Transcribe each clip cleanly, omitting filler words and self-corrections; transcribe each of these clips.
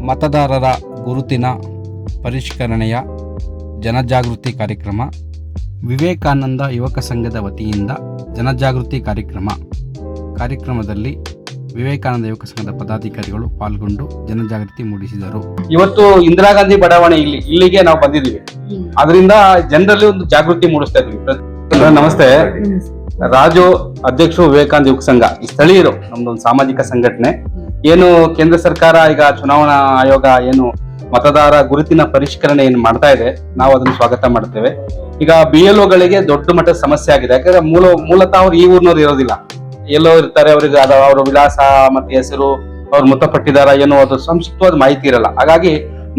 ಮತದಾರರ ಗುರುತಿನ ಪರಿಷ್ಕರಣೆಯ ಜನಜಾಗೃತಿ ಕಾರ್ಯಕ್ರಮ ವಿವೇಕಾನಂದ ಯುವಕ ಸಂಘದ ವತಿಯಿಂದ ಜನಜಾಗೃತಿ ಕಾರ್ಯಕ್ರಮದಲ್ಲಿ ವಿವೇಕಾನಂದ ಯುವಕ ಸಂಘದ ಪದಾಧಿಕಾರಿಗಳು ಪಾಲ್ಗೊಂಡು ಜನಜಾಗೃತಿ ಮೂಡಿಸಿದರು. ಇವತ್ತು ಇಂದಿರಾ ಗಾಂಧಿ ಬಡಾವಣೆ ಇಲ್ಲಿಗೆ ನಾವು ಬಂದಿದ್ದೀವಿ. ಅದರಿಂದ ಜನರಲ್ಲಿ ಒಂದು ಜಾಗೃತಿ ಮೂಡಿಸ್ತಾ ಇದ್ವಿ. ನಮಸ್ತೆ, ರಾಜು ಅಧ್ಯಕ್ಷರು ವಿವೇಕಾನಂದ ಯುವಕ ಸಂಘ. ಈ ಸ್ಥಳೀಯರು ನಮ್ದೊಂದು ಸಾಮಾಜಿಕ ಸಂಘಟನೆ. ಏನು ಕೇಂದ್ರ ಸರ್ಕಾರ ಈಗ ಚುನಾವಣಾ ಆಯೋಗ ಏನು ಮತದಾರ ಗುರುತಿನ ಪರಿಷ್ಕರಣೆ ಏನು ಮಾಡ್ತಾ ಇದೆ, ನಾವು ಅದನ್ನು ಸ್ವಾಗತ ಮಾಡ್ತೇವೆ. ಈಗ BLOಗಳಿಗೆ ದೊಡ್ಡ ಮಟ್ಟದ ಸಮಸ್ಯೆ ಆಗಿದೆ. ಯಾಕಂದ್ರೆ ಮೂಲತಃ ಅವ್ರು ಈ ಊರಿನವ್ರು ಇರೋದಿಲ್ಲ, ಎಲ್ಲೋ ಇರ್ತಾರೆ. ಅವ್ರಿಗೆ ಅವರ ವಿಳಾಸ ಮತ್ತೆ ಹೆಸರು, ಅವ್ರು ಮೃತಪಟ್ಟಿದಾರ ಏನೋ ಅದು ಸಂಕ್ಷಿಪ್ತವಾದ ಮಾಹಿತಿ ಇರಲ್ಲ. ಹಾಗಾಗಿ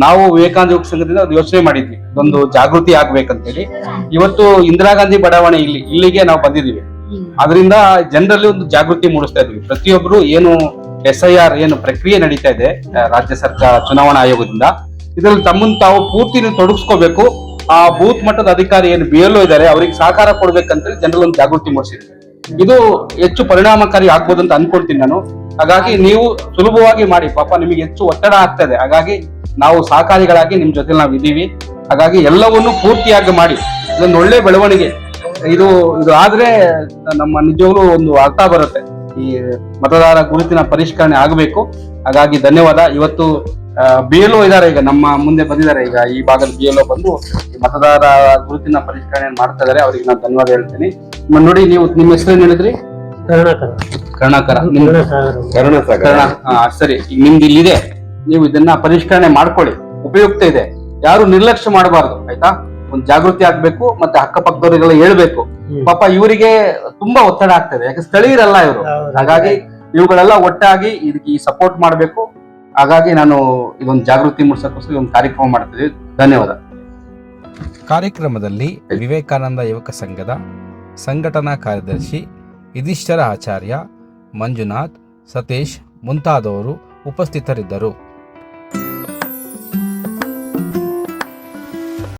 ನಾವು ವಿವೇಕಾನಂದ ಯುವಕ ಸಂಘದಿಂದ ಯೋಚನೆ ಮಾಡಿದ್ವಿ, ಒಂದು ಜಾಗೃತಿ ಆಗ್ಬೇಕಂತೇಳಿ. ಇವತ್ತು ಇಂದಿರಾ ಗಾಂಧಿ ಬಡಾವಣೆ ಇಲ್ಲಿಗೆ ನಾವು ಬಂದಿದ್ದೀವಿ. ಅದರಿಂದ ಜನರಲ್ಲಿ ಒಂದು ಜಾಗೃತಿ ಮೂಡಿಸ್ತಾ ಇದ್ವಿ. ಪ್ರತಿಯೊಬ್ರು ಏನು SIR ಏನು ಪ್ರಕ್ರಿಯೆ ನಡೀತಾ ಇದೆ ರಾಜ್ಯ ಸರ್ಕಾರ ಚುನಾವಣಾ ಆಯೋಗದಿಂದ, ಇದರಲ್ಲಿ ತಮ್ಮನ್ನು ತಾವು ಪೂರ್ತಿ ತೊಡಗಿಸ್ಕೋಬೇಕು. ಆ ಬೂತ್ ಮಟ್ಟದ ಅಧಿಕಾರಿ ಏನು BLO ಇದ್ದಾರೆ ಅವ್ರಿಗೆ ಸಹಕಾರ ಕೊಡ್ಬೇಕಂತೇಳಿ ಜನರಲ್ಲಿ ಒಂದು ಜಾಗೃತಿ ಮೂಡಿಸಿದ್ವಿ. ಇದು ಹೆಚ್ಚು ಪರಿಣಾಮಕಾರಿ ಆಗ್ಬೋದು ಅಂತ ಅನ್ಕೊಳ್ತೀನಿ ನಾನು. ಹಾಗಾಗಿ ನೀವು ಸುಲಭವಾಗಿ ಮಾಡಿ, ಪಾಪ ನಿಮಗೆ ಹೆಚ್ಚು ಒತ್ತಡ ಆಗ್ತಾ ಇದೆ. ಹಾಗಾಗಿ ನಾವು ಸಹಕಾರಿಗಳಾಗಿ ನಿಮ್ ಜೊತೆ ನಾವು ಇದ್ದೀವಿ. ಹಾಗಾಗಿ ಎಲ್ಲವನ್ನೂ ಪೂರ್ತಿಯಾಗಿ ಮಾಡಿ, ಇದೊಂದು ಒಳ್ಳೆ ಬೆಳವಣಿಗೆ. ಇದು ಆದ್ರೆ ನಮ್ಮ ನಿಜವಾಗ್ಲೂ ಒಂದು ಅರ್ಥ ಬರುತ್ತೆ, ಈ ಮತದಾರ ಗುರುತಿನ ಪರಿಷ್ಕರಣೆ ಆಗಬೇಕು. ಹಾಗಾಗಿ ಧನ್ಯವಾದ. ಇವತ್ತು BLO ಇದ್ದಾರೆ, ಈಗ ನಮ್ಮ ಮುಂದೆ ಬಂದಿದ್ದಾರೆ. ಈಗ ಈ ಭಾಗದ BLO ಬಂದು ಮತದಾರ ಗುರುತಿನ ಪರಿಷ್ಕರಣೆ ಮಾಡ್ತಾ ಇದಾರೆ. ಅವ್ರಿಗೆ ನಾನು ಧನ್ಯವಾದ ಹೇಳ್ತೀನಿ. ನೋಡಿ, ನೀವು ನಿಮ್ಮ ಹೆಸರು ಹೇಳಿದ್ರಿ? ಕರ್ಣಾಕರ. ಸರಿ, ಈಗ ನಿಮ್ದು ಇಲ್ಲಿದೆ, ನೀವು ಇದನ್ನ ಪರಿಷ್ಕರಣೆ ಮಾಡ್ಕೊಳ್ಳಿ, ಉಪಯುಕ್ತ ಇದೆ. ಯಾರು ನಿರ್ಲಕ್ಷ್ಯ ಮಾಡಬಾರ್ದು, ಆಯ್ತಾ? ಒಂದು ಜಾಗೃತಿ ಆಗ್ಬೇಕು, ಮತ್ತೆ ಅಕ್ಕಪಕ್ಕದವರಿಗೆಲ್ಲ ಹೇಳ್ಬೇಕು. ಪಾಪ ಇವರಿಗೆ ತುಂಬಾ ಒತ್ತಡ ಆಗ್ತದೆ, ಯಾಕೆ ಸ್ಥಳೀಯರಲ್ಲ ಇವರು. ಹಾಗಾಗಿ ಇವುಗಳೆಲ್ಲ ಒಟ್ಟಾಗಿ ಇದಕ್ಕೆ ಸಪೋರ್ಟ್ ಮಾಡಬೇಕು. ಹಾಗಾಗಿ ನಾನು ಇದೊಂದು ಜಾಗೃತಿ ಮೂಡಿಸೋಕ್ಕೋಸ್ಕರ ಒಂದು ಕಾರ್ಯಕ್ರಮ ಮಾಡ್ತಿದ್ದೀವಿ. ಧನ್ಯವಾದ. ಕಾರ್ಯಕ್ರಮದಲ್ಲಿ ವಿವೇಕಾನಂದ ಯುವಕ ಸಂಘದ ಸಂಘಟನಾ ಕಾರ್ಯದರ್ಶಿ ಯುಧಿಷ್ಠರ ಆಚಾರ್ಯ, ಮಂಜುನಾಥ್, ಸತೀಶ್ ಮುಂತಾದವರು ಉಪಸ್ಥಿತರಿದ್ದರು.